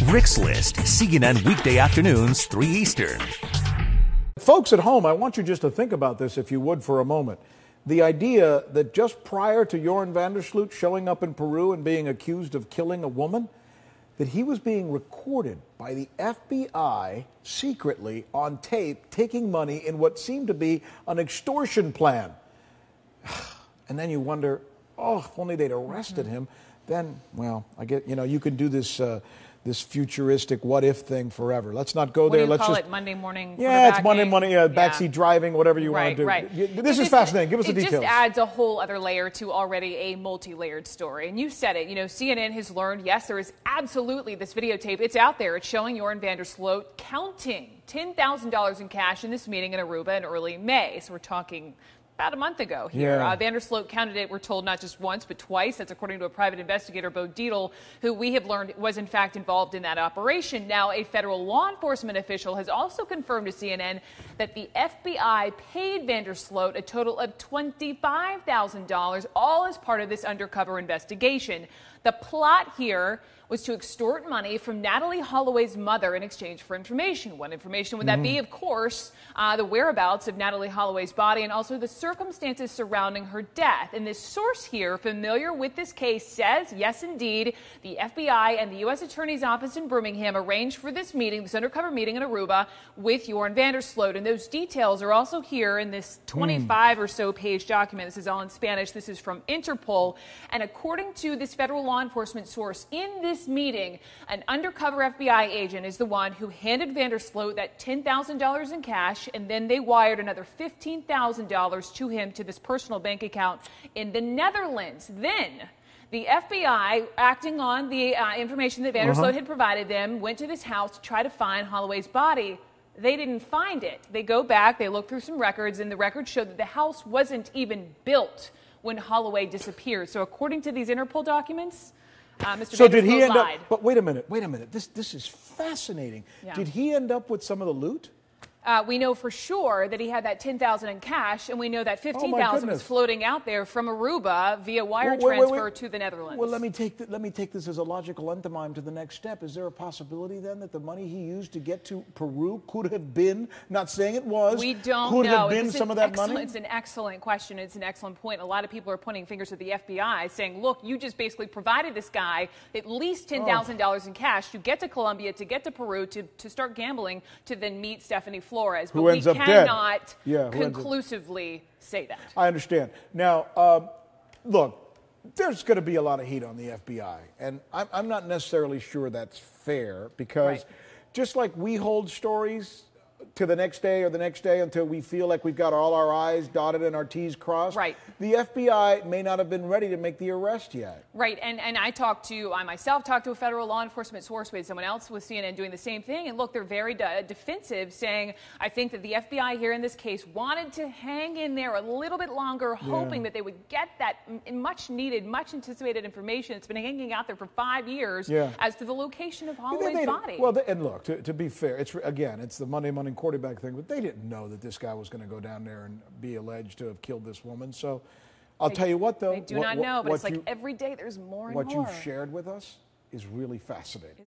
Rick's List, CNN weekday afternoons, 3 Eastern. Folks at home, I want you just to think about this, if you would, for a moment. The idea that just prior to Joran van der Sloot showing up in Peru and being accused of killing a woman, that he was being recorded by the FBI secretly on tape, taking money in what seemed to be an extortion plan. And then you wonder, oh, if only they'd arrested him. Then, well, I get, you can do this this futuristic what-if thing forever. Let's not go there. Let's call it Monday morning. Yeah, it's Monday morning, backseat driving, whatever you want to do. Right. This is fascinating. Give us the details. It just adds a whole other layer to already a multi-layered story. And you said it, CNN has learned, yes, there is absolutely this videotape. It's out there. It's showing Joran van der Sloot counting $10,000 in cash in this meeting in Aruba in early May. So we're talking about a month ago here. Yeah. Van der Sloot counted it, we're told, not just once, but twice. That's according to a private investigator, Bo Dietl, who we have learned was in fact involved in that operation. Now, a federal law enforcement official has also confirmed to CNN that the FBI paid Van der Sloot a total of $25,000, all as part of this undercover investigation. The plot here was to extort money from Natalee Holloway's mother in exchange for information. What information would that be? Of course, the whereabouts of Natalee Holloway's body and also the circumstances surrounding her death. And this source here, familiar with this case, says, yes, indeed, the FBI and the U.S. Attorney's Office in Birmingham arranged for this meeting, this undercover meeting in Aruba, with Joran van der Sloot. And those details are also here in this 25 or so page document. This is all in Spanish. This is from Interpol. And according to this federal law enforcement source, in this meeting, an undercover FBI agent is the one who handed van der Sloot that $10,000 in cash, and then they wired another $15,000 to him to this personal bank account in the Netherlands. Then the FBI, acting on the information that van der Sloot had provided them, went to this house to try to find Holloway's body. They didn't find it. They go back, they look through some records, and the records show that the house wasn't even built when Holloway disappeared. So according to these Interpol documents, Mr. So did he end lied. up? But wait a minute. This is fascinating. Yeah. Did he end up with some of the loot? We know for sure that he had that $10,000 in cash, and we know that $15,000 was floating out there from Aruba via wire transfer to the Netherlands. Well, let me take this as a logical entomime to the next step. Is there a possibility then that the money he used to get to Peru could have been, not saying it was, we don't could know. have been some of that money? It's an excellent question. It's an excellent point. A lot of people are pointing fingers at the FBI, saying, "Look, you just basically provided this guy at least $10,000 in cash to get to Colombia, to get to Peru, to start gambling, to then meet Stephany Flores." But we cannot conclusively say that. I understand. Now, look, there's going to be a lot of heat on the FBI, and I'm not necessarily sure that's fair because just like we hold stories to the next day or the next day until we feel like we've got all our I's dotted and our T's crossed. Right. The FBI may not have been ready to make the arrest yet. Right. And I myself talked to a federal law enforcement source with someone else with CNN doing the same thing. And look, they're very defensive, saying, I think that the FBI here in this case wanted to hang in there a little bit longer, hoping that they would get that much needed, much anticipated information. It's been hanging out there for 5 years as to the location of Holloway's body. Well, and look, to be fair, it's the Monday morning quarterback thing, but they didn't know that this guy was going to go down there and be alleged to have killed this woman. So I'll tell you what, though. They do not know, but it's like every day there's more and more. What you've shared with us is really fascinating.